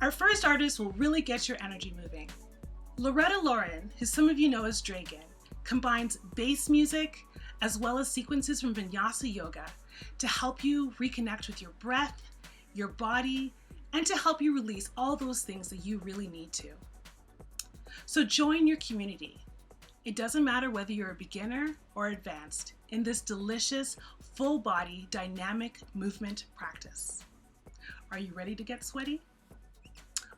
Our first artist will really get your energy moving. Loretta Laurin, who some of you know as Dragon, combines bass music as well as sequences from Vinyasa Yoga to help you reconnect with your breath, your body, and to help you release all those things that you really need to. So join your community. It doesn't matter whether you're a beginner or advanced in this delicious, full body, dynamic movement practice. Are you ready to get sweaty?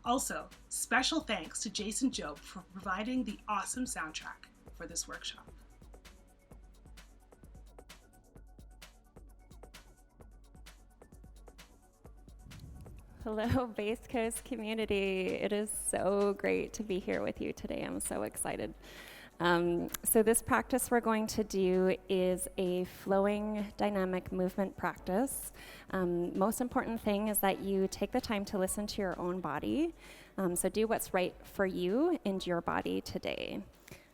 Also, special thanks to Jason Jobe for providing the awesome soundtrack for this workshop. Hello, Base Coast community. It is so great to be here with you today. I'm so excited. So this practice we're going to do is a flowing dynamic movement practice. Most important thing is that you take the time to listen to your own body. So do what's right for you and your body today.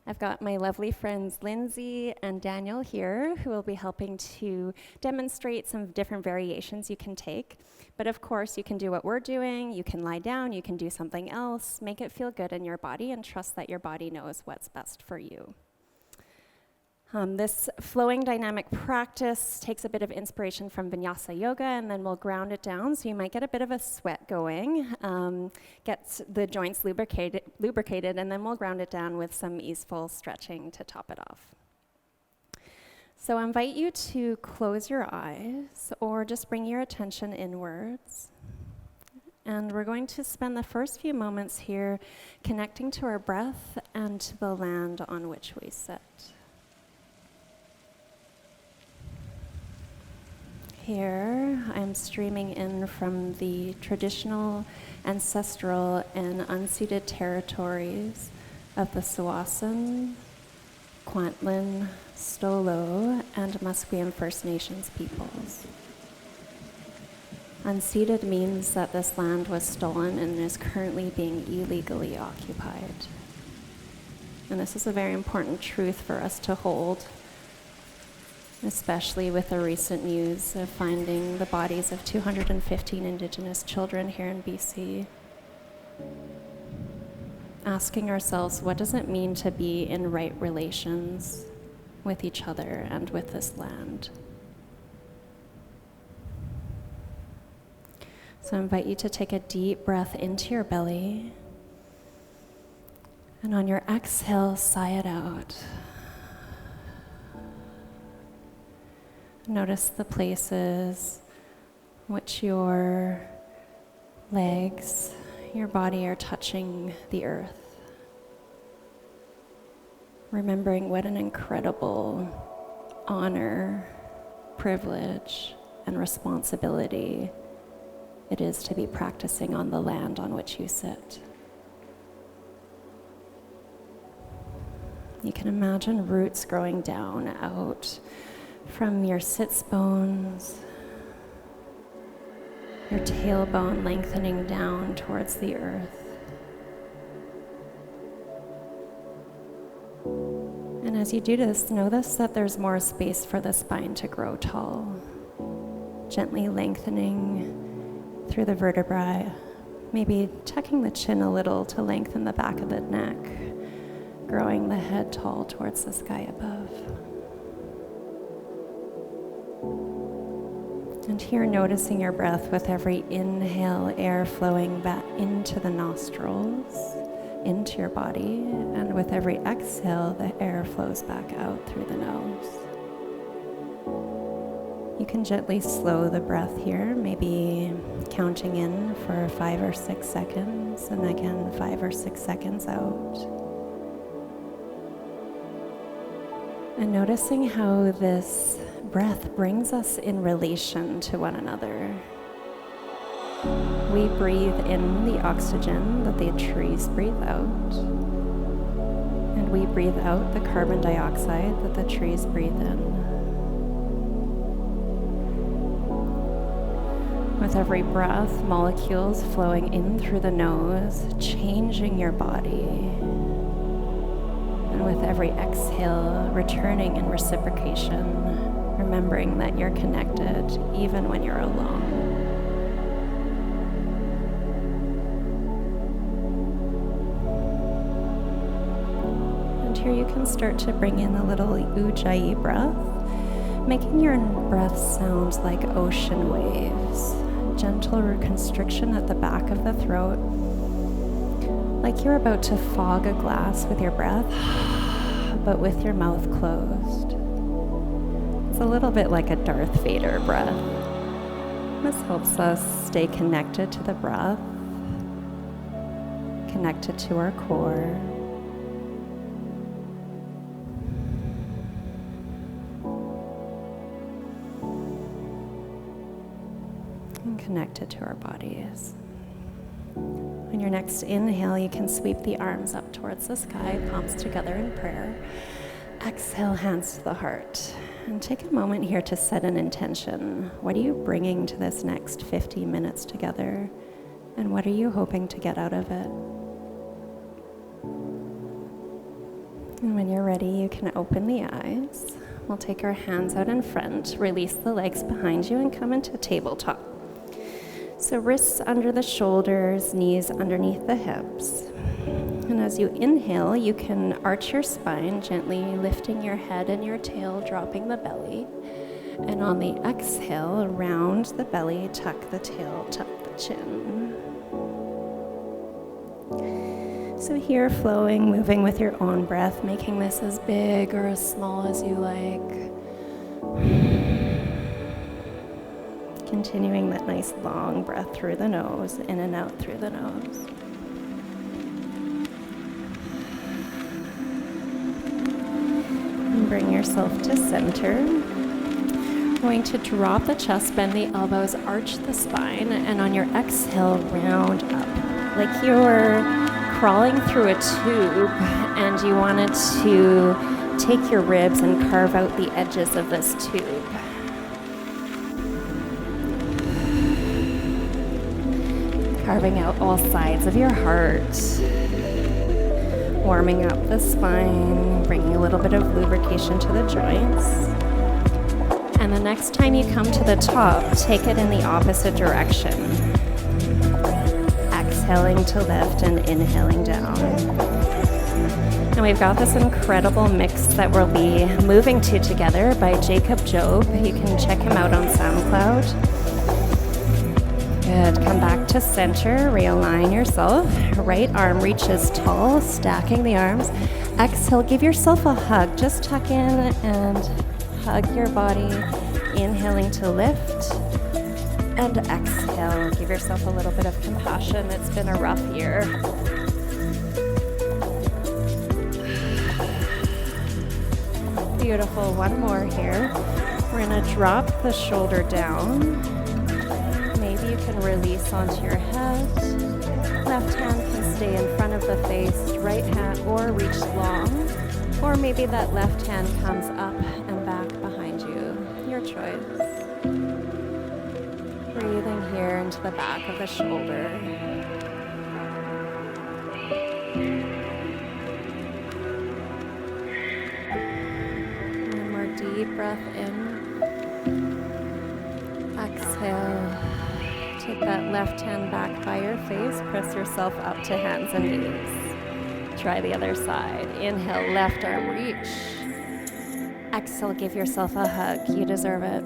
I've got my lovely friends Lindsay and Daniel here who will be helping to demonstrate some different variations you can take. But of course, you can do what we're doing, you can lie down, you can do something else, make it feel good in your body and trust that your body knows what's best for you. This flowing dynamic practice takes a bit of inspiration from Vinyasa Yoga, and then we'll ground it down, so you might get a bit of a sweat going, get the joints lubricated, and then we'll ground it down with some easeful stretching to top it off. So I invite you to close your eyes, or just bring your attention inwards. And we're going to spend the first few moments here connecting to our breath and to the land on which we sit. Here, I'm streaming in from the traditional, ancestral, and unceded territories of the Tsawwassen, Kwantlen, Stolo, and Musqueam First Nations peoples. Unceded means that this land was stolen and is currently being illegally occupied. And this is a very important truth for us to hold, especially with the recent news of finding the bodies of 215 Indigenous children here in BC. Asking ourselves, what does it mean to be in right relations with each other and with this land? So I invite you to take a deep breath into your belly, and on your exhale, sigh it out. Notice the places which your legs, your body are touching the earth. Remembering what an incredible honor, privilege, and responsibility it is to be practicing on the land on which you sit. You can imagine roots growing down out from your sits bones, your tailbone lengthening down towards the earth. And as you do this, notice that there's more space for the spine to grow tall, gently lengthening through the vertebrae, maybe tucking the chin a little to lengthen the back of the neck, growing the head tall towards the sky above. And here, noticing your breath with every inhale, air flowing back into the nostrils, into your body, and with every exhale, the air flows back out through the nose. You can gently slow the breath here, maybe counting in for 5 or 6 seconds, and again 5 or 6 seconds out. And noticing how this breath brings us in relation to one another. We breathe in the oxygen that the trees breathe out, and we breathe out the carbon dioxide that the trees breathe in. With every breath, molecules flowing in through the nose, changing your body. And with every exhale, returning in reciprocation, remembering that you're connected even when you're alone. here, you can start to bring in a little ujjayi breath, making your breath sound like ocean waves. Gentle constriction at the back of the throat, like you're about to fog a glass with your breath, but with your mouth closed. It's a little bit like a Darth Vader breath. This helps us stay connected to the breath, connected to our core. And connected to our bodies. On your next inhale, you can sweep the arms up towards the sky, palms together in prayer. Exhale, hands to the heart. And take a moment here to set an intention. What are you bringing to this next 50 minutes together? And what are you hoping to get out of it? And when you're ready, you can open the eyes. We'll take our hands out in front, release the legs behind you, and come into tabletop. So wrists under the shoulders, knees underneath the hips. And as you inhale, you can arch your spine, gently lifting your head and your tail, dropping the belly. And on the exhale, round the belly, tuck the tail, tuck the chin. So here, flowing, moving with your own breath, making this as big or as small as you like. Continuing that nice long breath through the nose, in and out through the nose. And bring yourself to center. Going to drop the chest, bend the elbows, arch the spine, and on your exhale, round up. Like you're crawling through a tube and you wanted to take your ribs and carve out the edges of this tube. Carving out all sides of your heart, warming up the spine, bringing a little bit of lubrication to the joints. And the next time you come to the top, take it in the opposite direction. Exhaling to lift and inhaling down. And we've got this incredible mix that we'll be moving to together by Jacob Job. You can check him out on SoundCloud. Good. Come back to center. Realign yourself. Right arm reaches tall, stacking the arms. Exhale. Give yourself a hug. Just tuck in and hug your body. Inhaling to lift. And exhale. Give yourself a little bit of compassion. It's been a rough year. Beautiful. One more here. We're going to drop the shoulder down. You can release onto your head. Left hand can stay in front of the face, right hand or reach long, or maybe that left hand comes up and back behind you. Your choice. Breathing here into the back of the shoulder. One more deep breath in. Exhale. Take that left hand back by your face. Press yourself up to hands and knees. Try the other side. Inhale, left arm reach. Exhale, give yourself a hug. You deserve it.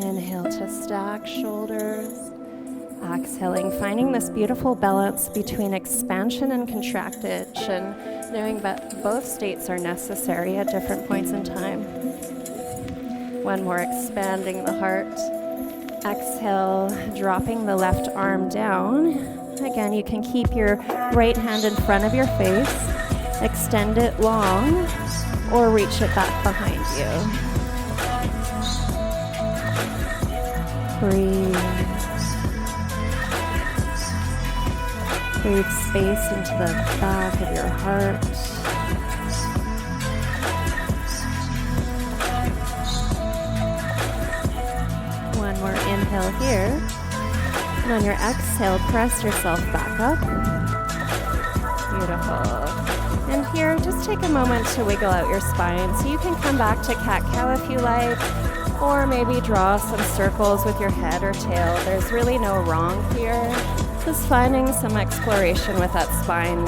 Inhale to stack shoulders. Exhaling, finding this beautiful balance between expansion and contraction, knowing that both states are necessary at different points in time. One more, expanding the heart. Exhale, dropping the left arm down. Again, you can keep your right hand in front of your face, extend it long, or reach it back behind you. Breathe. Breathe space into the back of your heart. One more inhale here. And on your exhale, press yourself back up. Beautiful. And here, just take a moment to wiggle out your spine. So you can come back to cat-cow if you like, or maybe draw some circles with your head or tail. There's really no wrong here. Just finding some exploration with that spine.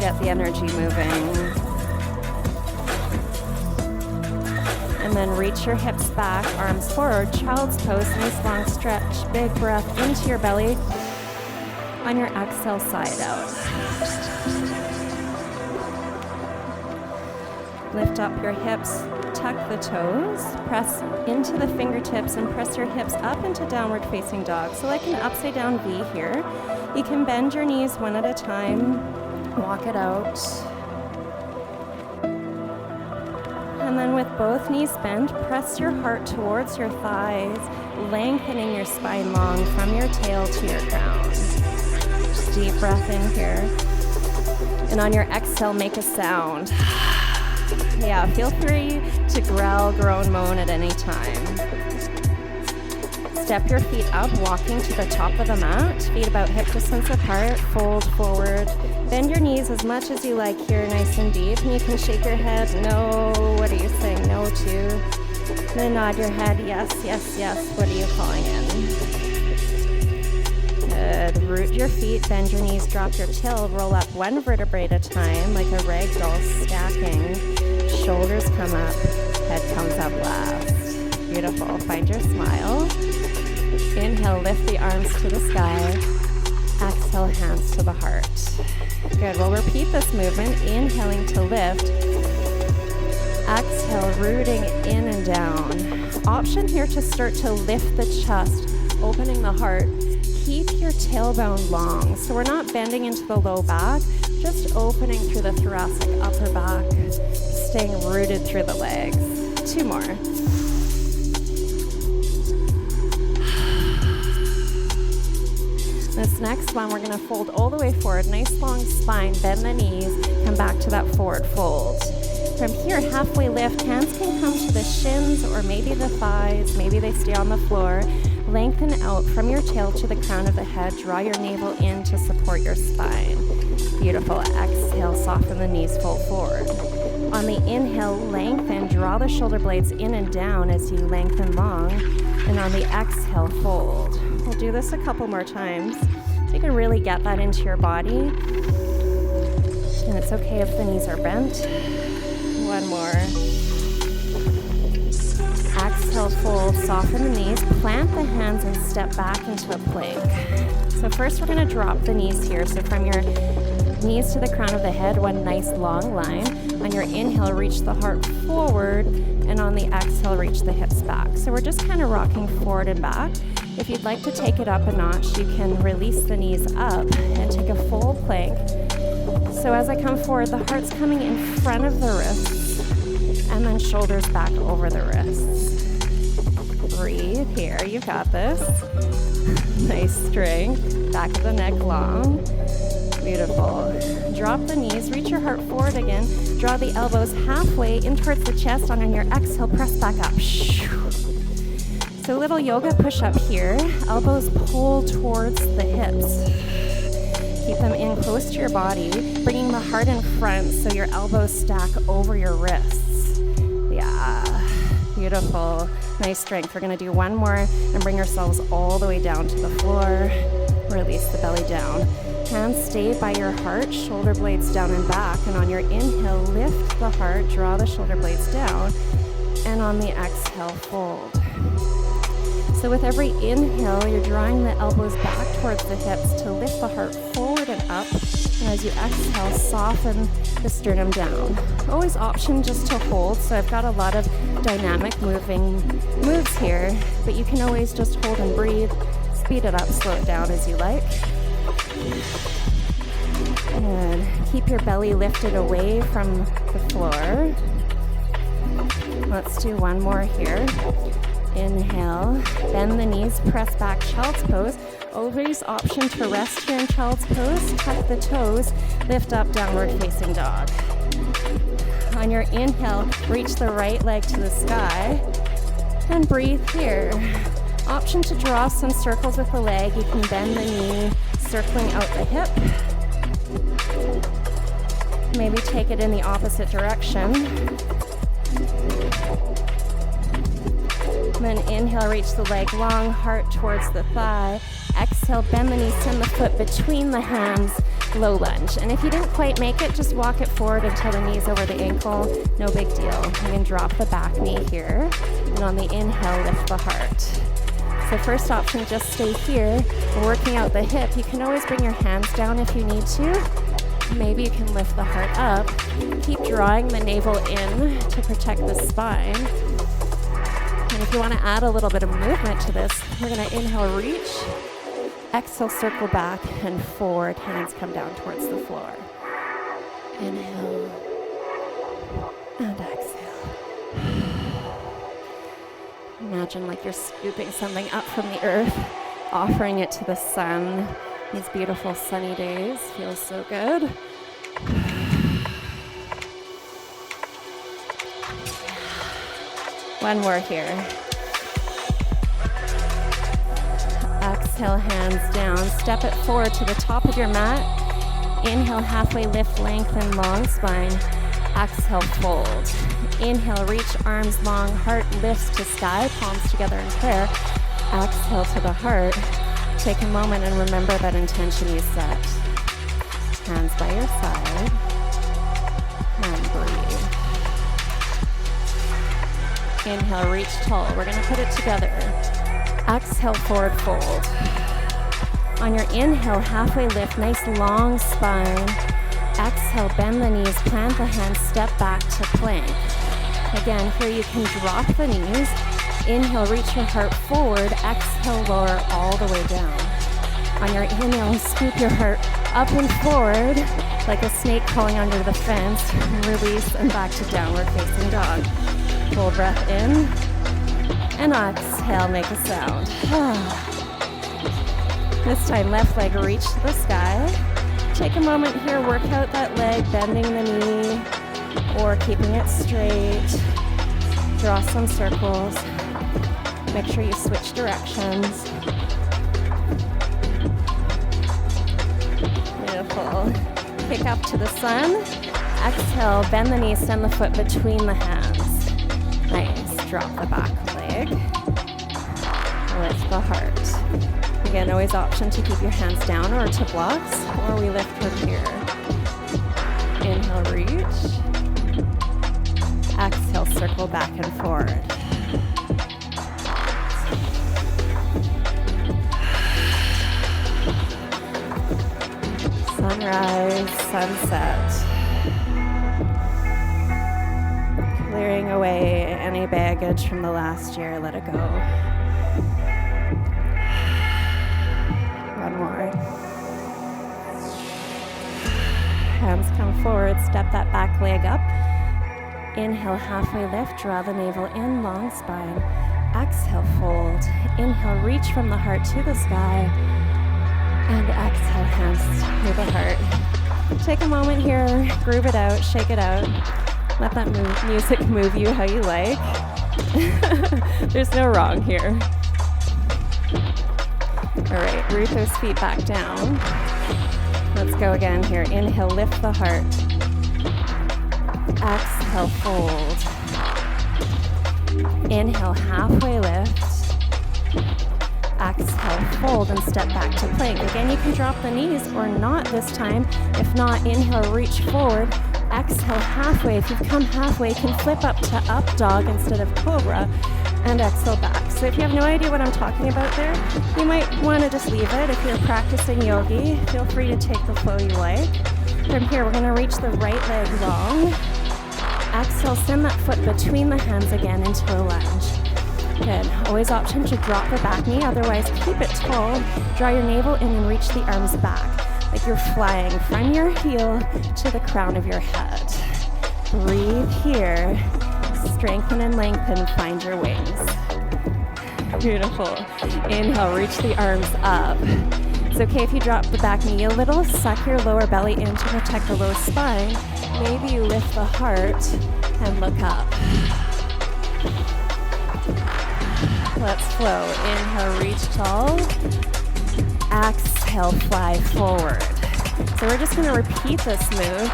Get the energy moving. And then reach your hips back, arms forward, child's pose, nice long stretch, big breath into your belly. On your exhale, side out. Lift up your hips, tuck the toes, press into the fingertips and press your hips up into downward facing dog. So like an upside down V here. You can bend your knees one at a time, walk it out. And then with both knees bent, press your heart towards your thighs, lengthening your spine long from your tail to your crown. Deep breath in here. And on your exhale, make a sound. Yeah, feel free to growl, groan, moan at any time. Step your feet up, walking to the top of the mat. Feet about hip distance apart, fold forward. Bend your knees as much as you like here, nice and deep. And you can shake your head, no, what are you saying no to? And then nod your head, yes, yes, yes, what are you calling in? Good, root your feet, bend your knees, drop your tail, roll up one vertebrae at a time, like a ragdoll stacking. Shoulders come up, head comes up last. Beautiful, find your smile. Inhale, lift the arms to the sky. Exhale, hands to the heart. Good, we'll repeat this movement, inhaling to lift. Exhale, rooting in and down. Option here to start to lift the chest, opening the heart. Keep your tailbone long. So we're not bending into the low back, just opening through the thoracic upper back, staying rooted through the legs. 2 more. This next one, we're gonna fold all the way forward, nice long spine, bend the knees, come back to that forward fold. From here, halfway lift, hands can come to the shins or maybe the thighs, maybe they stay on the floor. Lengthen out from your tail to the crown of the head, draw your navel in to support your spine. Beautiful, exhale, soften the knees, fold forward. On the inhale, lengthen, draw the shoulder blades in and down as you lengthen long. And on the exhale, fold. We'll do this a couple more times so you can really get that into your body. And it's okay if the knees are bent. 1 more. Exhale, fold, soften the knees, plant the hands and step back into a plank. So first we're gonna drop the knees here. So from your knees to the crown of the head, one nice long line. On your inhale, reach the heart forward, and on the exhale, reach the hips back. So we're just kind of rocking forward and back. If you'd like to take it up a notch, you can release the knees up and take a full plank. So as I come forward, the heart's coming in front of the wrists, and then shoulders back over the wrists. Breathe here, you got this. Nice strength, back of the neck long. Beautiful. Drop the knees, reach your heart forward again. Draw the elbows halfway in towards the chest. On your exhale, press back up. So little yoga push-up here. Elbows pull towards the hips. Keep them in close to your body, bringing the heart in front so your elbows stack over your wrists. Yeah, beautiful. Nice strength. We're gonna do 1 more and bring ourselves all the way down to the floor. Release the belly down. Hands stay by your heart, shoulder blades down and back. And on your inhale, lift the heart, draw the shoulder blades down. And on the exhale, fold. So with every inhale, you're drawing the elbows back towards the hips to lift the heart forward and up. And as you exhale, soften the sternum down. Always option just to hold. So I've got a lot of dynamic moving moves here, but you can always just hold and breathe. Speed it up, slow it down as you like. And keep your belly lifted away from the floor. Let's do 1 more here. Inhale, bend the knees, press back, child's pose. Always option to rest here in child's pose. Tuck the toes, lift up, downward facing dog. On your inhale, reach the right leg to the sky and breathe here. Option to draw some circles with the leg. You can bend the knee, circling out the hip. Maybe take it in the opposite direction. Then inhale, reach the leg long, heart towards the thigh. Exhale, bend the knee, send the foot between the hands. low lunge. And if you didn't quite make it, just walk it forward until the knee's over the ankle. No big deal. You can drop the back knee here. And on the inhale, lift the heart. So first option, just stay here. Working out the hip. You can always bring your hands down if you need to. Maybe you can lift the heart up. Keep drawing the navel in to protect the spine. And if you want to add a little bit of movement to this, we're going to inhale, reach. Exhale, circle back and forward. Hands come down towards the floor. Inhale and exhale. Imagine like you're scooping something up from the earth, offering it to the sun. These beautiful sunny days feels so good. One more here. Exhale, hands down. Step it forward to the top of your mat. Inhale, halfway lift, lengthen, long spine. Exhale, fold. Inhale, reach, arms long, heart lifts to sky, palms together in prayer. Exhale to the heart. Take a moment and remember that intention you set. Hands by your side. And breathe. Inhale, reach tall. We're going to put it together. Exhale, forward fold. On your inhale, halfway lift, nice long spine. Exhale, bend the knees, plant the hands, step back to plank. Again, here you can drop the knees. Inhale, reach your heart forward. Exhale, lower all the way down. On your inhale, scoop your heart up and forward like a snake crawling under the fence. Release and back to downward facing dog. Full breath in. And exhale, make a sound. This time, left leg reach to the sky. Take a moment here, work out that leg, bending the knee or keeping it straight. Draw some circles. Make sure you switch directions. Beautiful. Kick up to the sun. Exhale, bend the knees, send the foot between the hands. Nice. Drop the back leg. Lift the heart. Again, always option to keep your hands down or to blocks, or we lift from here. Inhale, reach. Exhale, circle back and forward. Sunrise, sunset. Clearing away any baggage from the last year, let it go. One more. Hands come forward, step that back leg up. Inhale, halfway lift, draw the navel in, long spine. Exhale, fold. Inhale, reach from the heart to the sky. And exhale, hands to the heart. Take a moment here, groove it out, shake it out. Let that music move you how you like. There's no wrong here. All right, root those feet back down. Let's go again here. Inhale, lift the heart. Exhale, fold. Inhale, halfway lift. Exhale, fold and step back to plank. Again, you can drop the knees or not this time. If not, inhale, reach forward. Exhale, halfway. If you've come halfway, you can flip up to up dog instead of cobra and exhale back. So if you have no idea what I'm talking about there, you might want to just leave it. If you're practicing yogi, feel free to take the flow you like. From here, we're going to reach the right leg long. Exhale, send that foot between the hands again into a lunge. Good. Always option to drop the back knee, otherwise keep it tall. Draw your navel in and reach the arms back, like you're flying from your heel to the crown of your head. Breathe here. Strengthen and lengthen, find your wings. Beautiful. Inhale, reach the arms up. It's okay if you drop the back knee a little, suck your lower belly in to protect the low spine. Maybe you lift the heart and look up. Let's flow. Inhale, reach tall. Exhale, fly forward. So we're just going to repeat this move.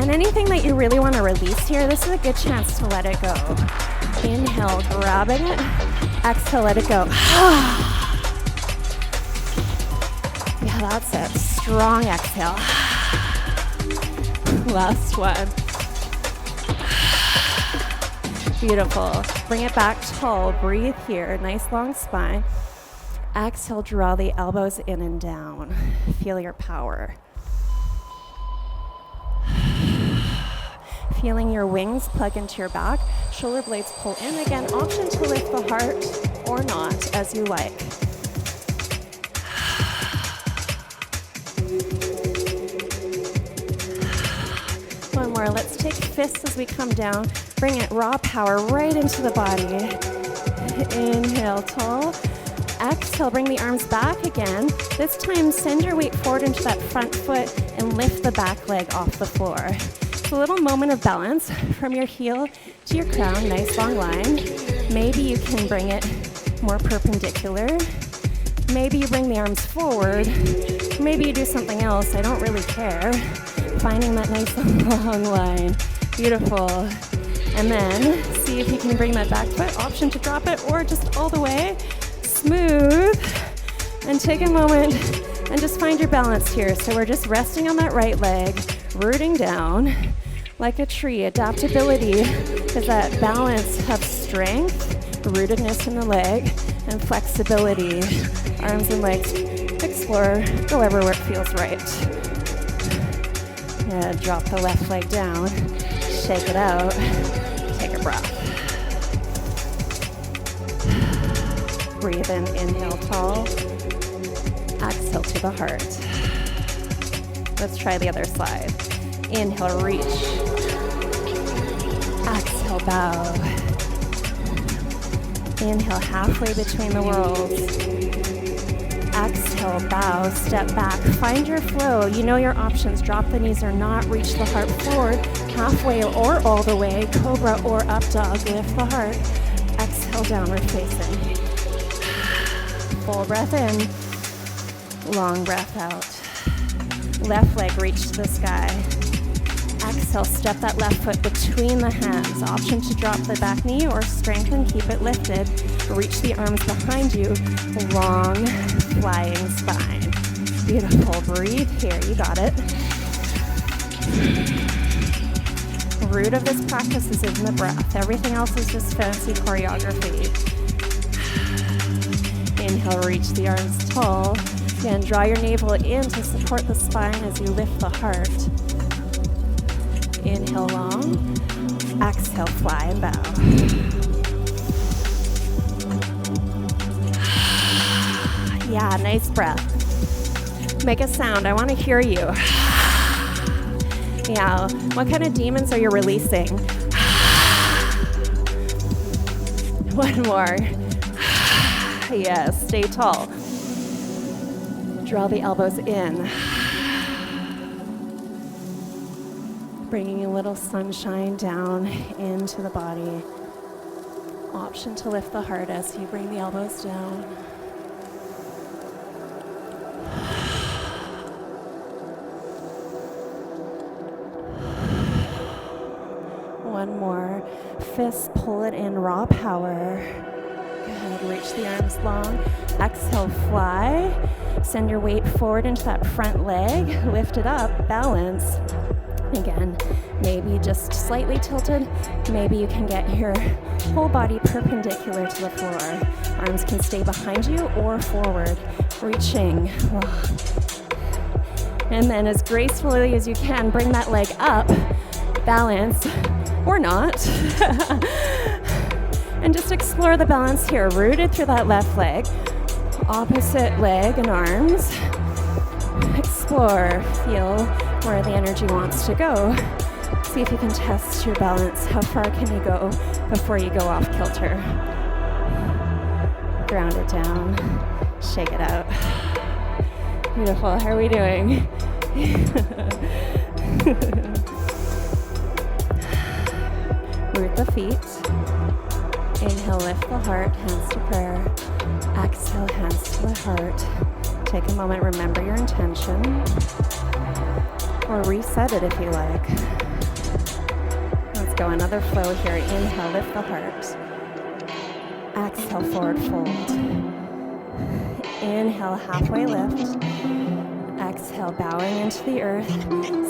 And anything that you really want to release here, this is a good chance to let it go. Inhale, grabbing it. Exhale, let it go. Yeah, that's it. strong exhale. Last one. Beautiful. Bring it back tall. Breathe here. Nice long spine. Exhale, draw the elbows in and down. Feel your power. Feeling your wings plug into your back. Shoulder blades pull in. Again, option to lift the heart or not, as you like. One more. Let's take fists as we come down. Bring it raw power right into the body. Inhale, tall. Exhale, bring the arms back again. This time, send your weight forward into that front foot and lift the back leg off the floor. It's a little moment of balance from your heel to your crown, nice long line. Maybe you can bring it more perpendicular. Maybe you bring the arms forward. Maybe you do something else, I don't really care. Finding that nice long line. Beautiful. And then see if you can bring that back foot. Option to drop it or just all the way. Smooth. And take a moment and just find your balance here. So we're just resting on that right leg, rooting down like a tree. Adaptability is that balance of strength, rootedness in the leg, and flexibility. Arms and legs explore, go everywhere it feels right. Drop the left leg down, shake it out, take a breath. Breathe in, inhale tall, exhale to the heart. Let's try the other side. Inhale, reach. Exhale, bow. Inhale, halfway between the worlds. Exhale, bow, step back. Find your flow. You know your options. Drop the knees or not. Reach the heart forward, halfway or all the way. Cobra or up dog. Lift the heart. Exhale, downward facing. Full breath in. Long breath out. Left leg reach to the sky. Exhale, step that left foot between the hands. Option to drop the back knee or strengthen, keep it lifted. Reach the arms behind you. Long, flying spine. Beautiful. Breathe here. You got it. The root of this practice is in the breath. Everything else is just fancy choreography. Inhale, reach the arms tall. Again, draw your navel in to support the spine as you lift the heart. Inhale long, exhale, fly and bow. Yeah, nice breath. Make a sound, I want to hear you. Yeah, what kind of demons are you releasing? One more. Yes, stay tall. Draw the elbows in. Bringing a little sunshine down into the body. Option to lift the heart as you bring the elbows down. One more. Fists pull it in, raw power. Good. Reach the arms long. Exhale, fly. Send your weight forward into that front leg. Lift it up, balance. Again, maybe just slightly tilted. Maybe you can get your whole body perpendicular to the floor. Arms can stay behind you or forward, reaching. And then as gracefully as you can, bring that leg up, balance, or not. And just explore the balance here, rooted through that left leg. Opposite leg and arms. Explore, feel where the energy wants to go. See if you can test your balance. How far can you go before you go off kilter? Ground it down. Shake it out. Beautiful. How are we doing? Root the feet. Inhale, lift the heart, hands to prayer. Exhale, hands to the heart. Take a moment, remember your intention. Or reset it if you like. Let's go, another flow here. Inhale, lift the heart. Exhale, forward fold. Inhale, halfway lift. Exhale, bowing into the earth.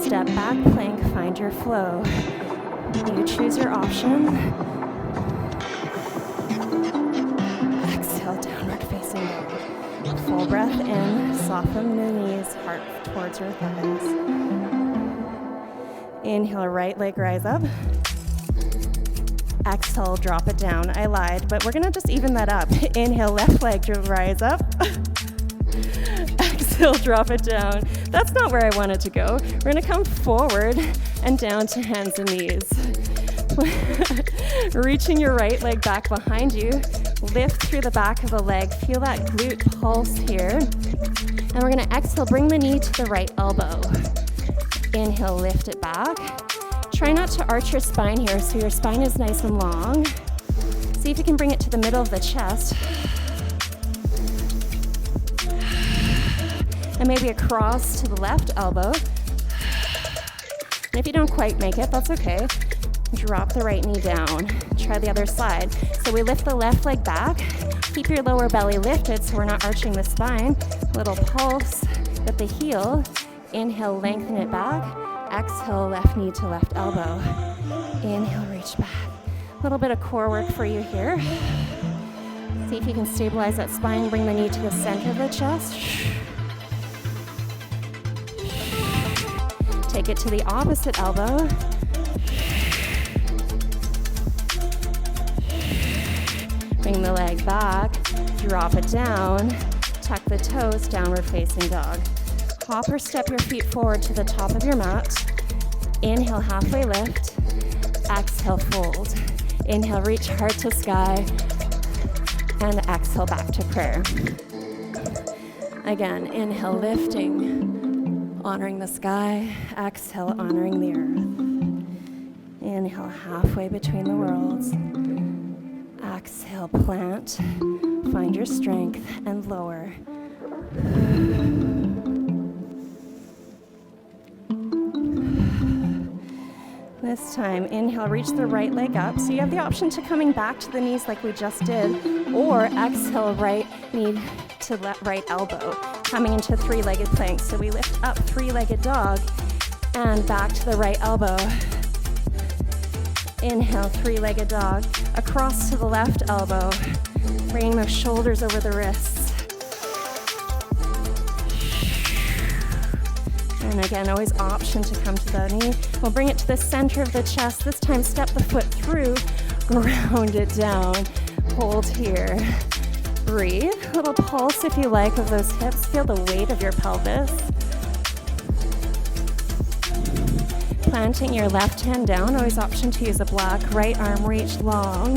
Step back, plank, find your flow. You choose your option. Exhale, downward facing dog. Full breath in, soften the knees, heart towards your thighs. Inhale, right leg rise up. Exhale, drop it down. I lied, but we're gonna just even that up. Inhale, left leg rise up. Exhale, drop it down. That's not where I wanted to go. We're gonna come forward and down to hands and knees. Reaching your right leg back behind you. Lift through the back of the leg. Feel that glute pulse here. And we're gonna exhale, bring the knee to the right elbow. Inhale, lift it back. Try not to arch your spine here so your spine is nice and long. See if you can bring it to the middle of the chest. And maybe across to the left elbow. And if you don't quite make it, that's okay. Drop the right knee down. Try the other side. So we lift the left leg back. Keep your lower belly lifted so we're not arching the spine. Little pulse at the heel. Inhale, lengthen it back. Exhale, left knee to left elbow. Inhale, reach back. A little bit of core work for you here. See if you can stabilize that spine. Bring the knee to the center of the chest. Take it to the opposite elbow. Bring the leg back. Drop it down. Tuck the toes, downward facing dog. Hop or step your feet forward to the top of your mat. Inhale, halfway lift. Exhale, fold. Inhale, reach heart to sky. And exhale, back to prayer. Again, inhale, lifting, honoring the sky. Exhale, honoring the earth. Inhale, halfway between the worlds. Exhale, plant. Find your strength and lower. This time, inhale, reach the right leg up. So you have the option to coming back to the knees like we just did, or exhale, right knee to right elbow, coming into three-legged plank. So we lift up, three-legged dog, and back to the right elbow. Inhale, three-legged dog, across to the left elbow, bringing the shoulders over the wrists. And again, always option to come to the knee. We'll bring it to the center of the chest. This time, step the foot through, ground it down. Hold here. Breathe. A little pulse, if you like, of those hips. Feel the weight of your pelvis. Planting your left hand down. Always option to use a block. Right arm reach long.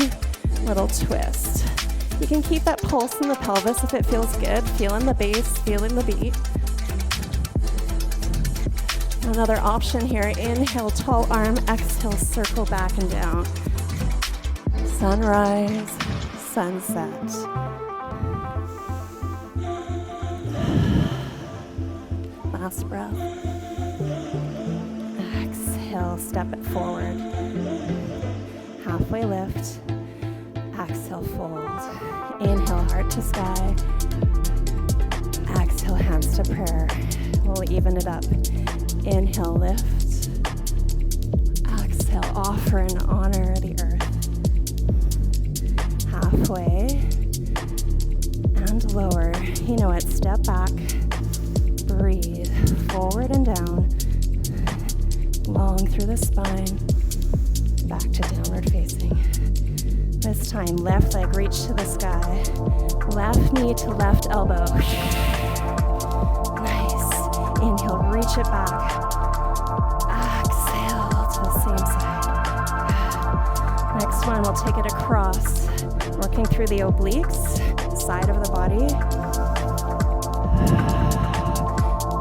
Little twist. You can keep that pulse in the pelvis if it feels good. Feeling the bass, feeling the beat. Another option here, inhale, tall arm, exhale, circle back and down. Sunrise, sunset. Last breath. Exhale, step it forward. Halfway lift. Exhale, fold. Inhale, heart to sky. Exhale, hands to prayer. We'll even it up. Inhale, lift. Exhale, offer and honor the earth. Halfway and lower. You know it, step back. Breathe, forward and down. Long through the spine. Back to downward facing. This time, left leg reach to the sky. Left knee to left elbow. Inhale, reach it back. Exhale to the same side. Next one, we'll take it across, working through the obliques, side of the body.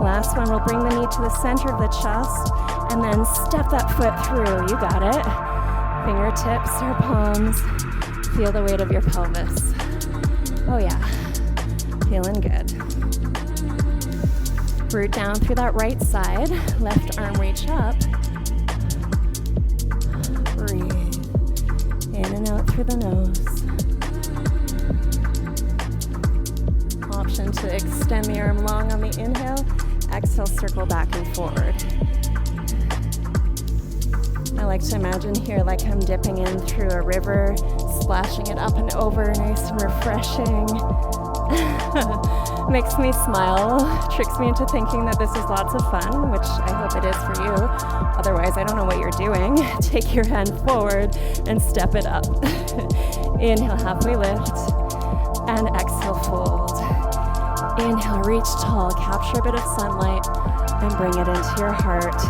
Last one, we'll bring the knee to the center of the chest, and then step that foot through. You got it. Fingertips or palms. Feel the weight of your pelvis. Oh yeah, feeling good. Root down through that right side. Left arm reach up. Breathe. In and out through the nose. Option to extend the arm long on the inhale. Exhale, circle back and forward. I like to imagine here like I'm dipping in through a river, splashing it up and over, nice and refreshing. Makes me smile, tricks me into thinking that this is lots of fun, which I hope it is for you. Otherwise, I don't know what you're doing. Take your hand forward and step it up. Inhale, halfway lift, and exhale, fold. Inhale, reach tall, capture a bit of sunlight, and bring it into your heart.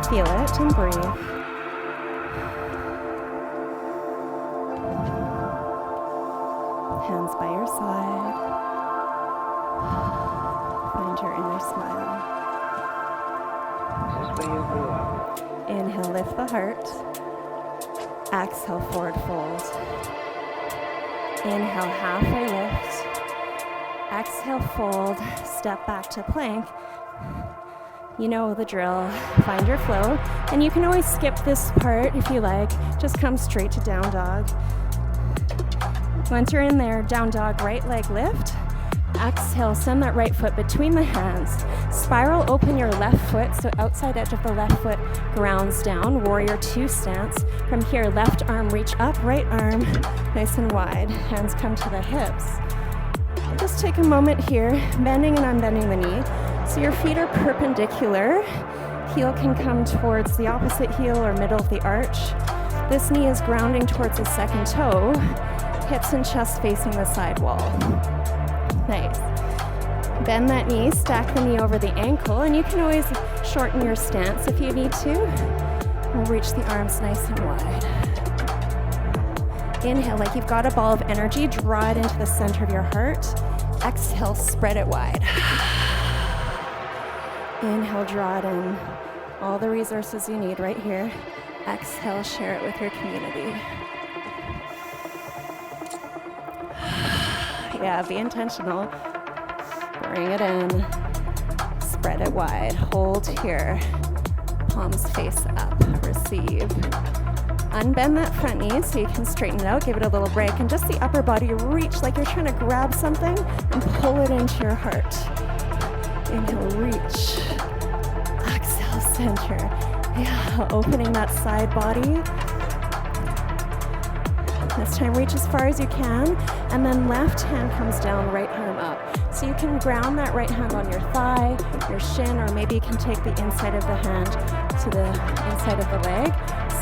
Feel it and breathe. Hands by your side. Find your inner smile. Inhale, lift the heart. Exhale, forward fold. Inhale, halfway lift. Exhale, fold. Step back to plank. You know the drill. Find your flow. And you can always skip this part if you like. Just come straight to down dog. Once you're in there, down dog, right leg lift. Exhale, send that right foot between the hands. Spiral open your left foot, so outside edge of the left foot grounds down. Warrior 2 stance. From here, left arm reach up, right arm nice and wide. Hands come to the hips. Just take a moment here, bending and unbending the knee. So your feet are perpendicular. Heel can come towards the opposite heel or middle of the arch. This knee is grounding towards the second toe. Hips and chest facing the side wall. Nice. Bend that knee, stack the knee over the ankle, and you can always shorten your stance if you need to. We'll reach the arms nice and wide. Inhale like you've got a ball of energy, draw it into the center of your heart. Exhale, spread it wide. Inhale, draw it in. All the resources you need right here. Exhale, share it with your community. Yeah, be intentional. Bring it in. Spread it wide. Hold here. Palms face up. Receive. Unbend that front knee so you can straighten it out. Give it a little break. And just the upper body reach like you're trying to grab something and pull it into your heart. Inhale, reach. Exhale, center. Yeah, opening that side body. This time, reach as far as you can, and then left hand comes down, right arm up. So you can ground that right hand on your thigh, your shin, or maybe you can take the inside of the hand to the inside of the leg.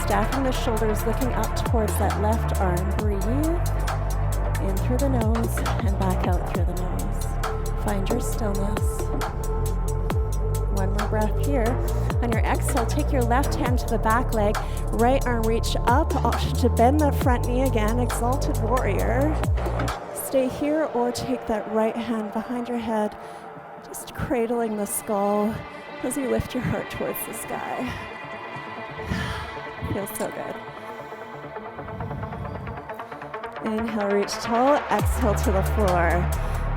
Stacking the shoulders, looking up towards that left arm. Breathe in through the nose and back out through the nose. Find your stillness. One more breath here. On your exhale, take your left hand to the back leg, right arm reach up to bend that front knee again, exalted warrior. Stay here or take that right hand behind your head, just cradling the skull as you lift your heart towards the sky. Feels so good. Inhale, reach tall, exhale to the floor.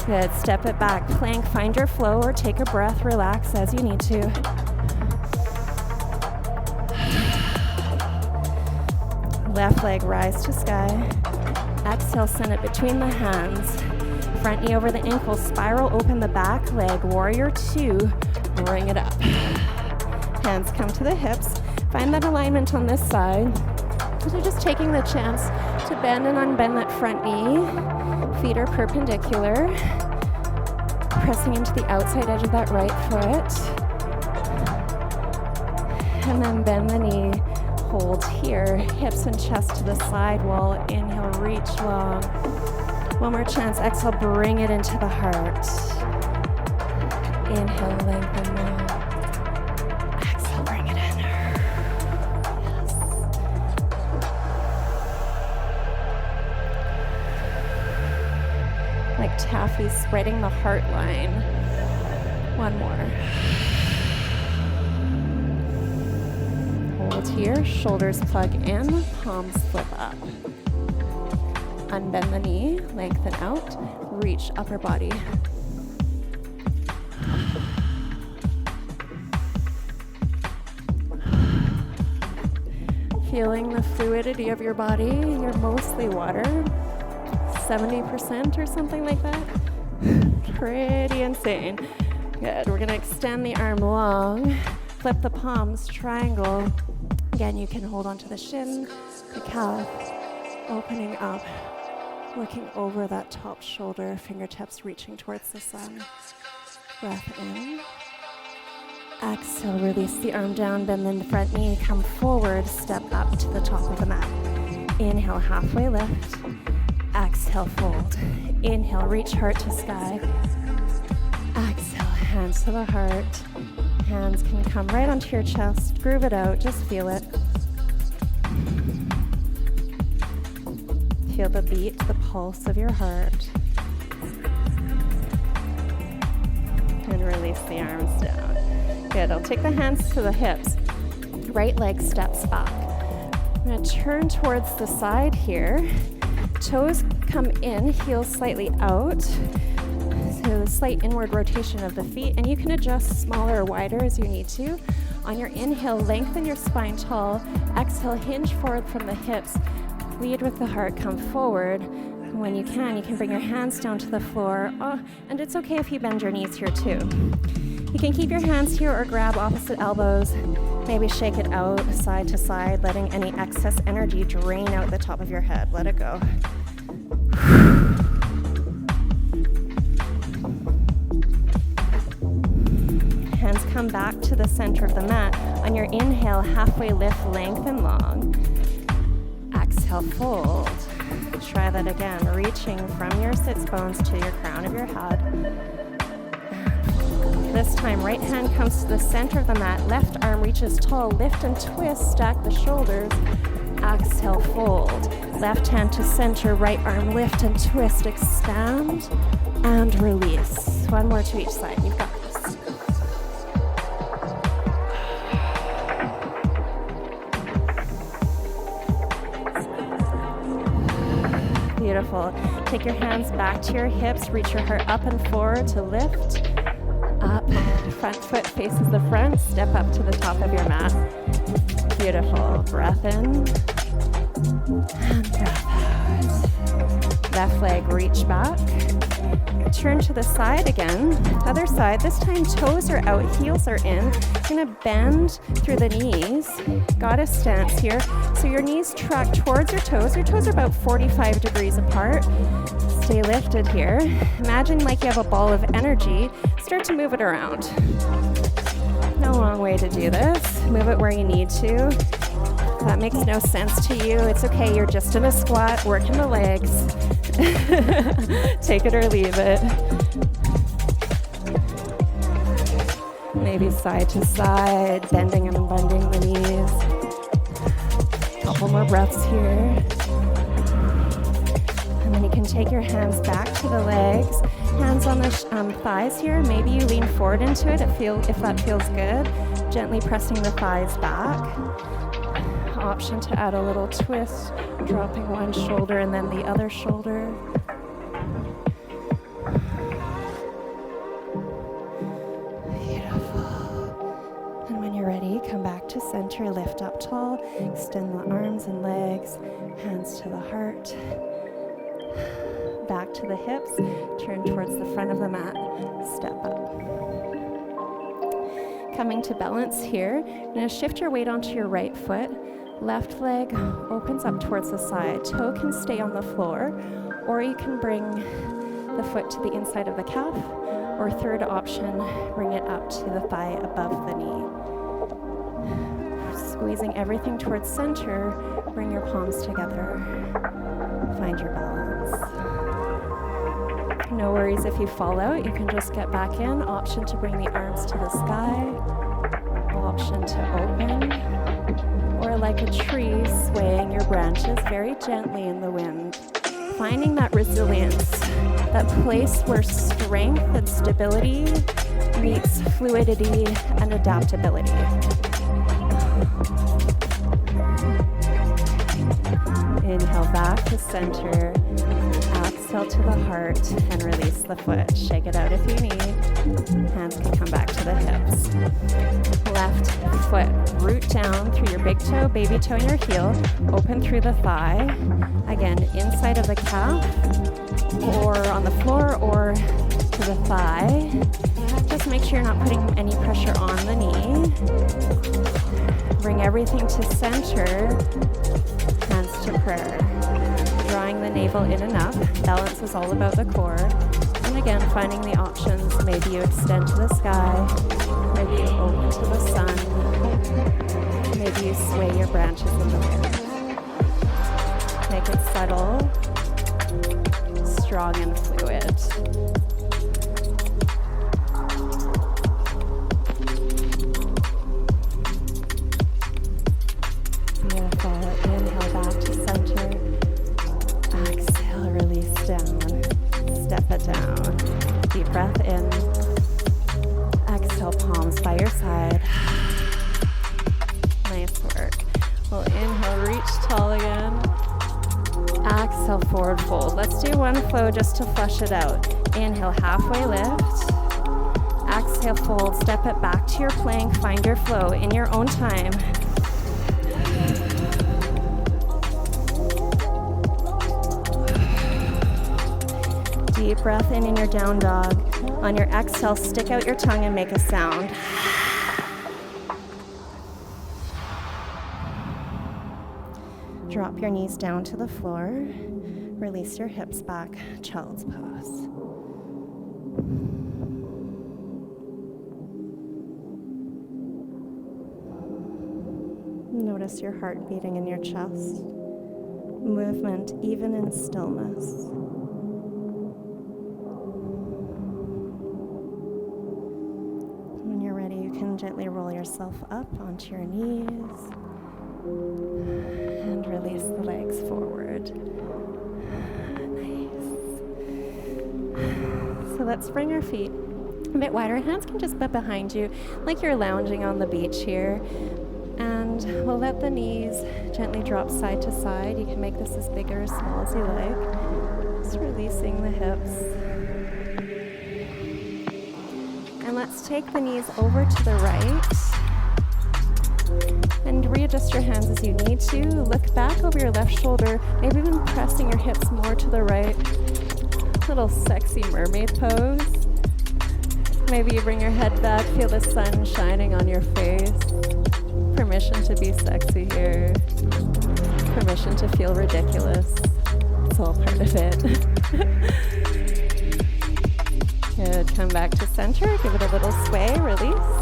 Good, step it back, plank, find your flow or take a breath, relax as you need to. Left leg rise to sky. Exhale, send it between the hands. Front knee over the ankle, spiral open the back leg, warrior 2, bring it up. Hands come to the hips. Find that alignment on this side. So you're just taking the chance to bend and unbend that front knee. Feet are perpendicular. Pressing into the outside edge of that right foot. And then bend the knee. Hold here. Hips and chest to the side wall. Inhale, reach long. One more chance. Exhale, bring it into the heart. Inhale, lengthen long. Exhale, bring it in. Yes. Like taffy spreading the heart line. One more. Hold here, shoulders plug in, palms flip up. Unbend the knee, lengthen out, reach upper body. Feeling the fluidity of your body. You're mostly water, 70% or something like that. Pretty insane. Good. We're going to extend the arm long, flip the palms, triangle. Again, you can hold onto the shin, the calf, opening up, looking over that top shoulder, fingertips reaching towards the sun. Breath in. Exhale, release the arm down, bend the front knee, come forward, step up to the top of the mat. Inhale, halfway lift. Exhale, fold. Inhale, reach heart to sky. Exhale, hands to the heart. Hands can come right onto your chest. Groove it out, just feel it. Feel the beat, the pulse of your heart. And release the arms down. Good, I'll take the hands to the hips. Right leg steps back. I'm gonna turn towards the side here. Toes come in, heels slightly out. So a slight inward rotation of the feet, and you can adjust smaller or wider as you need to. On your inhale, lengthen your spine tall. Exhale, hinge forward from the hips. Lead with the heart, come forward. When you can bring your hands down to the floor. And it's okay if you bend your knees here too. You can keep your hands here or grab opposite elbows. Maybe shake it out side to side, letting any excess energy drain out the top of your head. Let it go. Hands come back to the center of the mat. On your inhale, halfway lift, lengthen long. Exhale, fold. Try that again, reaching from your sits bones to your crown of your head. This time, right hand comes to the center of the mat, left arm reaches tall, lift and twist, stack the shoulders. Exhale, fold. Left hand to center, right arm lift and twist, expand and release. One more to each side, you've got this. Beautiful. Take your hands back to your hips, reach your heart up and forward to lift. Up, front foot faces the front, step up to the top of your mat. Beautiful. Breath in and breath out. Left leg, reach back. Turn to the side again. Other side. This time toes are out, heels are in. You're gonna bend through the knees. Goddess stance here. So your knees track towards your toes. Your toes are about 45 degrees apart. Stay lifted here. Imagine like you have a ball of energy. Start to move it around. No long way to do this. Move it where you need to. If that makes no sense to you, it's okay. You're just in a squat, working the legs. Take it or leave it. Maybe side to side, bending and unbending the knees. Couple more breaths here. And then you can take your hands back to the legs. Hands on the thighs here. Maybe you lean forward into it if that feels good. Gently pressing the thighs back. Option to add a little twist, dropping one shoulder and then the other shoulder. Beautiful. And when you're ready, come back to center, lift up tall, extend the arms and legs, hands to the heart. Back to the hips, turn towards the front of the mat, step up. Coming to balance here, you're going to shift your weight onto your right foot. Left leg opens up towards the side. Toe can stay on the floor, or you can bring the foot to the inside of the calf, or third option, bring it up to the thigh above the knee. Squeezing everything towards center, bring your palms together. Find your balance. No worries if you fall out, you can just get back in. Option to bring the arms to the sky. Option to open. Or like a tree, swaying your branches very gently in the wind. Finding that resilience, that place where strength and stability meets fluidity and adaptability. Inhale back to center. Exhale to the heart and release the foot. Shake it out if you need. Hands can come back to the hips. Left foot, root down through your big toe, baby toe, and your heel. Open through the thigh. Again, inside of the calf, or on the floor, or to the thigh. Just make sure you're not putting any pressure on the knee. Bring everything to center, hands to prayer. Drawing the navel in and up. Balance is all about the core. And again, finding the options. Maybe you extend to the sky. Maybe you open to the sun. Maybe you sway your branches in the wind. Make it subtle, strong and fluid. Beautiful. Inhale back to center. Exhale, release down. Step it down. Deep breath in. Exhale, palms by your side. Nice work. We'll inhale, reach tall again. Exhale, forward fold. Let's do one flow just to flush it out. Inhale, halfway lift. Exhale, fold. Step it back to your plank. Find your flow in your own time. Deep breath in your down dog. On your exhale, stick out your tongue and make a sound. Drop your knees down to the floor. Release your hips back, child's pose. Notice your heart beating in your chest. Movement even in stillness. When you're ready, you can gently roll yourself up onto your knees. And release the legs forward. Nice. So let's bring our feet a bit wider. Hands can just be behind you, like you're lounging on the beach here. And we'll let the knees gently drop side to side. You can make this as big or as small as you like. Just releasing the hips. And let's take the knees over to the right. And readjust your hands as you need to. Look back over your left shoulder, maybe even pressing your hips more to the right. Little sexy mermaid pose. Maybe you bring your head back, feel the sun shining on your face. Permission to be sexy here. Permission to feel ridiculous. It's all part of it. Good, come back to center, give it a little sway, release.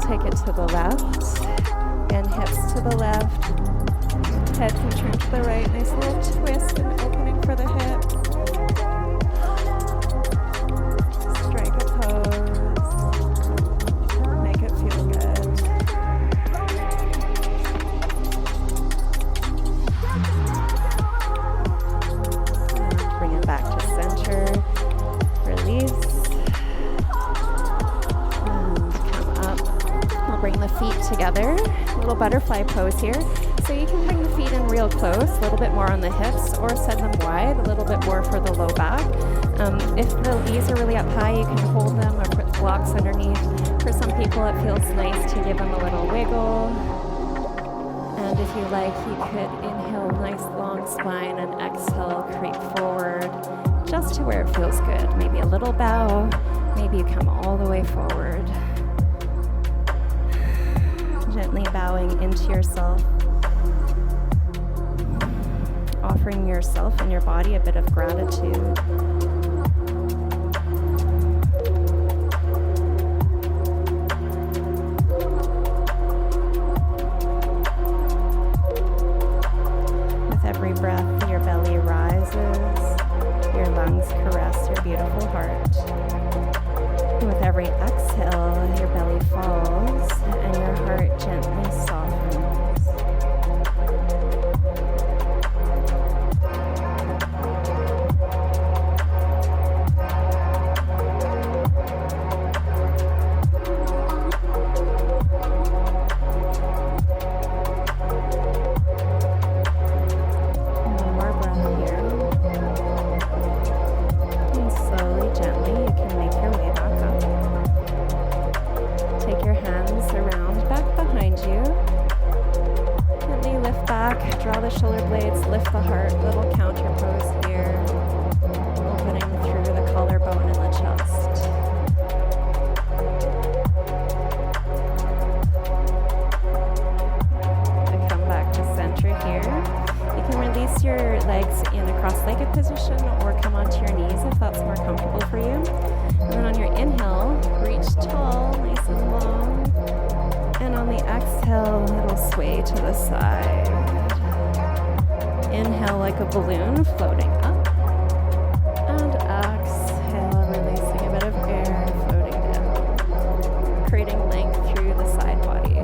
Take it to the left, and hips to the left. Head can turn to the right. Nice little twist and opening for the hips. Strike a pose. Make it feel good. And bring it back to center. Release. Bring the feet together, a little butterfly pose here. So you can bring the feet in real close, a little bit more on the hips, or send them wide, a little bit more for the low back. If the knees are really up high, you can hold them or put blocks underneath. For some people, it feels nice to give them a little wiggle. And if you like, you could inhale, nice long spine, and exhale, creep forward, just to where it feels good. Maybe a little bow, maybe you come all the way forward. Gently bowing into yourself, offering yourself and your body a bit of gratitude. With every breath, your belly rises, your lungs caress your beautiful heart. With every exhale, your belly falls and your heart gently softens. One more breath here. And slowly, gently, you can make your way back up. Take your hands around back behind you. Gently lift back, draw the shoulder blades, lift the heart, little counter pose place your legs in a cross-legged position or come onto your knees if that's more comfortable for you. And then on your inhale, reach tall, nice and long. And on the exhale, it'll sway to the side. Inhale like a balloon, floating up. And exhale, releasing a bit of air, floating down. Creating length through the side body.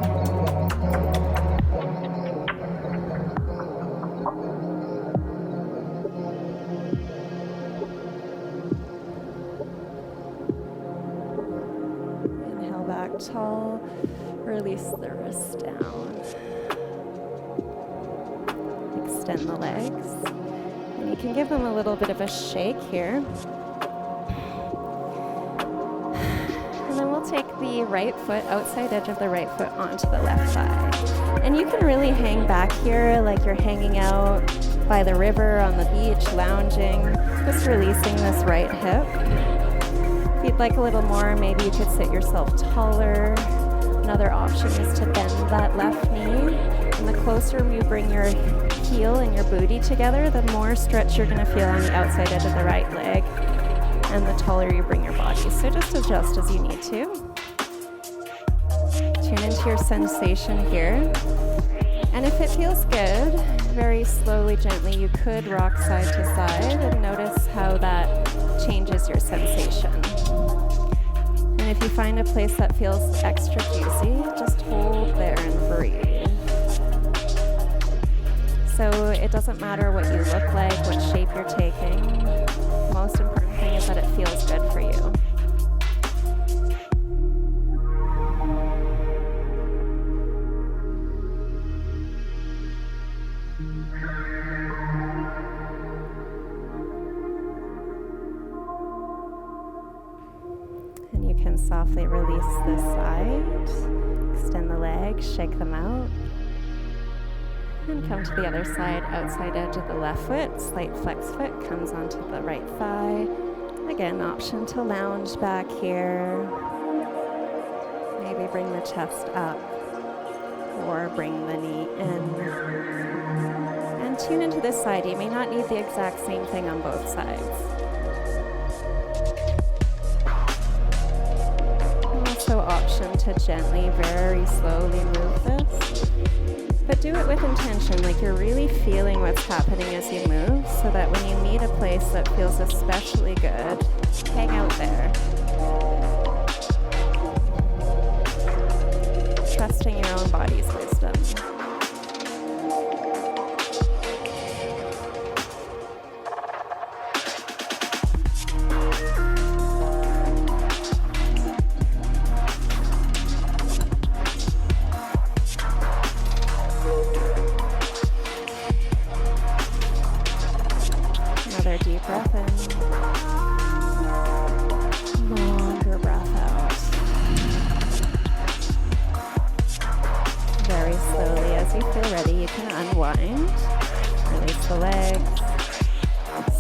Inhale back tall, release the wrist down. Extend the legs. And you can give them a little bit of a shake here. And then we'll take the right foot, outside edge of the right foot, onto the left thigh. And you can really hang back here like you're hanging out by the river, on the beach, lounging, just releasing this right hip. If you'd like a little more, maybe you could sit yourself taller. Another option is to bend that left knee. And the closer you bring your heel and your booty together, the more stretch you're going to feel on the outside edge of the right leg, and the taller you bring your body. So just adjust as you need to. Tune into your sensation here. And if it feels good, very slowly, gently, you could rock side to side and notice how that changes your sensation. And if you find a place that feels extra juicy, just hold there and breathe. So it doesn't matter what you look like, what shape you're taking. The most important thing is that it feels good for you. And you can softly release this side, extend the legs, shake them out. And come to the other side, outside edge of the left foot, slight flex foot comes onto the right thigh. Again, option to lounge back here. Maybe bring the chest up or bring the knee in. And tune into this side. You may not need the exact same thing on both sides. Also option to gently, very slowly move this. But do it with intention, like you're really feeling what's happening as you move, so that when you meet a place that feels especially good, hang out there. Trusting your own body's wisdom. Another deep breath in. Longer breath out. Very slowly, as you feel ready, you can unwind. Release the legs.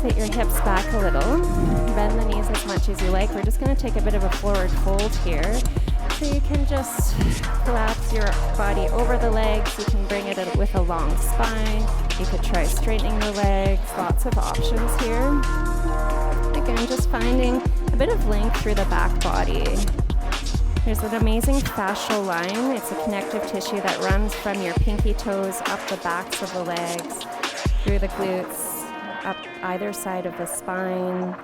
Sit your hips back a little. Bend the knees as much as you like. We're just going to take a bit of a forward fold here. So you can just collapse your body over the legs. You can bring it with a long spine. You could try straightening the legs. Lots of options here. Again, just finding a bit of length through the back body. There's an amazing fascial line. It's a connective tissue that runs from your pinky toes up the backs of the legs, through the glutes, up either side of the spine,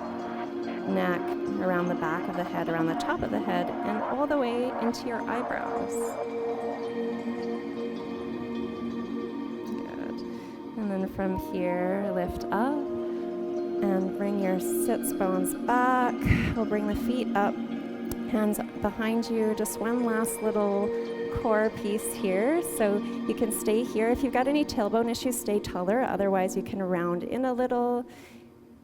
neck, around the back of the head, around the top of the head, and all the way into your eyebrows. Good. And then from here, lift up and bring your sits bones back. We'll bring the feet up, hands behind you. Just one last little core piece here. So you can stay here. If you've got any tailbone issues, stay taller. Otherwise, you can round in a little.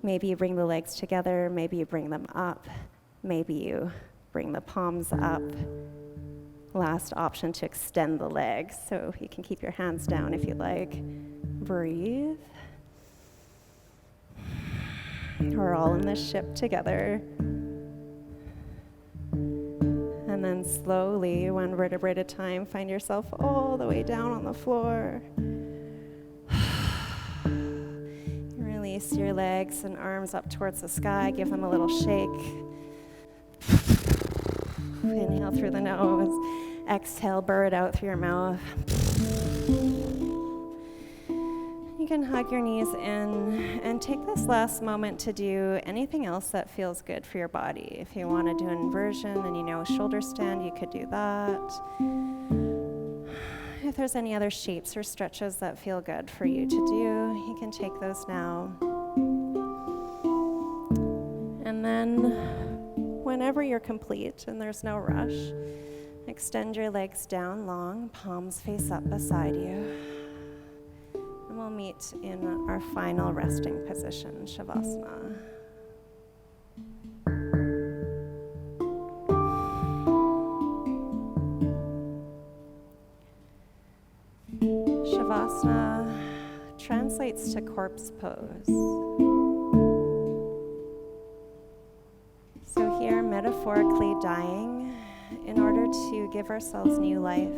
Maybe you bring the legs together, maybe you bring them up, maybe you bring the palms up. Last option to extend the legs, so you can keep your hands down if you like. Breathe. We're all in this ship together. And then slowly, one vertebrae at a time, find yourself all the way down on the floor. release your legs and arms up towards the sky. Give them a little shake. Inhale through the nose. Exhale, burr it out through your mouth. You can hug your knees in and take this last moment to do anything else that feels good for your body. If you want to do an inversion and shoulder stand, you could do that. If there's any other shapes or stretches that feel good for you to do, you can take those now. And then, whenever you're complete and there's no rush, extend your legs down long, palms face up beside you. And we'll meet in our final resting position, Shavasana. Shavasana translates to corpse pose. So here, metaphorically dying in order to give ourselves new life.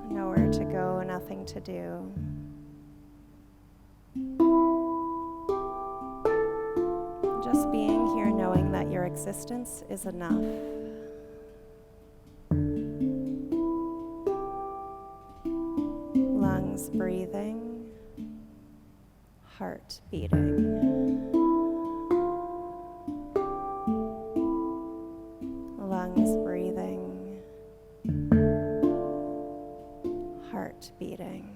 Nowhere to go, nothing to do. Just being here, knowing that your existence is enough. Lungs breathing, heart beating. Lungs breathing, heart beating.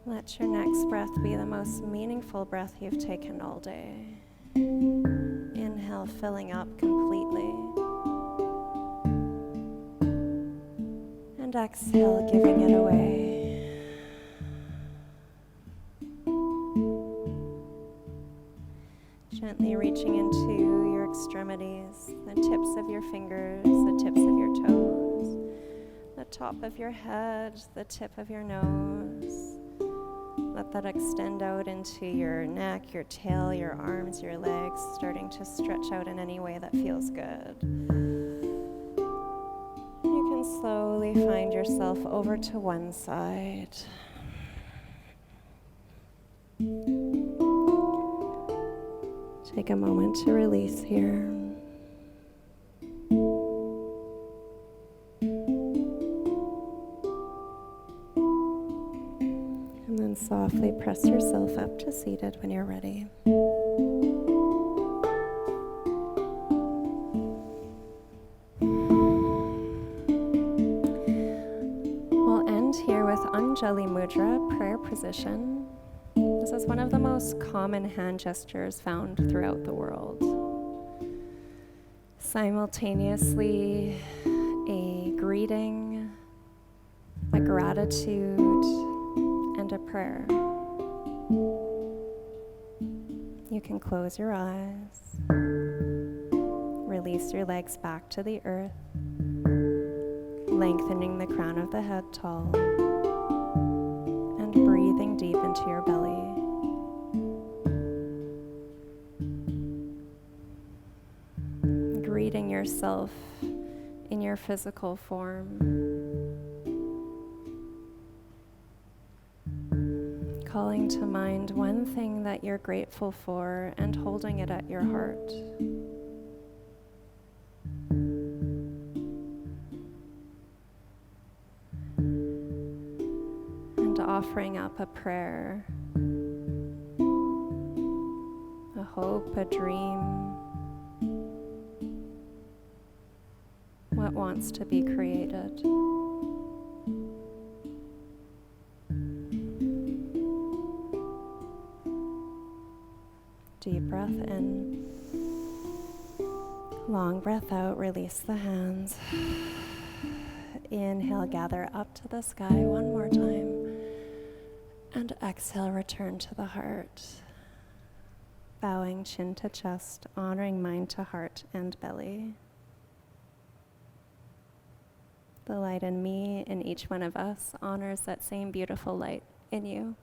Let your next breath be the most meaningful breath you've taken all day. Inhale, filling up completely. And exhale, giving it away. Gently reaching into your extremities, the tips of your fingers, the tips of your toes, the top of your head, the tip of your nose. Let that extend out into your neck, your tail, your arms, your legs, starting to stretch out in any way that feels good. You can slowly find yourself over to one side. Take a moment to release here. And then softly press yourself up to seated when you're ready. We'll end here with Anjali Mudra, prayer position. This is one of the most common hand gestures found throughout the world. Simultaneously, a greeting, a gratitude, and a prayer. You can close your eyes, release your legs back to the earth, lengthening the crown of the head tall, and breathing deep into your belly. Greeting yourself in your physical form. Calling to mind one thing that you're grateful for and holding it at your heart. offering up a prayer, a hope, a dream, what wants to be created. Deep breath in. Long breath out, release the hands. Inhale, gather up to the sky one more time. And exhale, return to the heart. Bowing chin to chest, honoring mind to heart and belly. The light in me, in each one of us, honors that same beautiful light in you.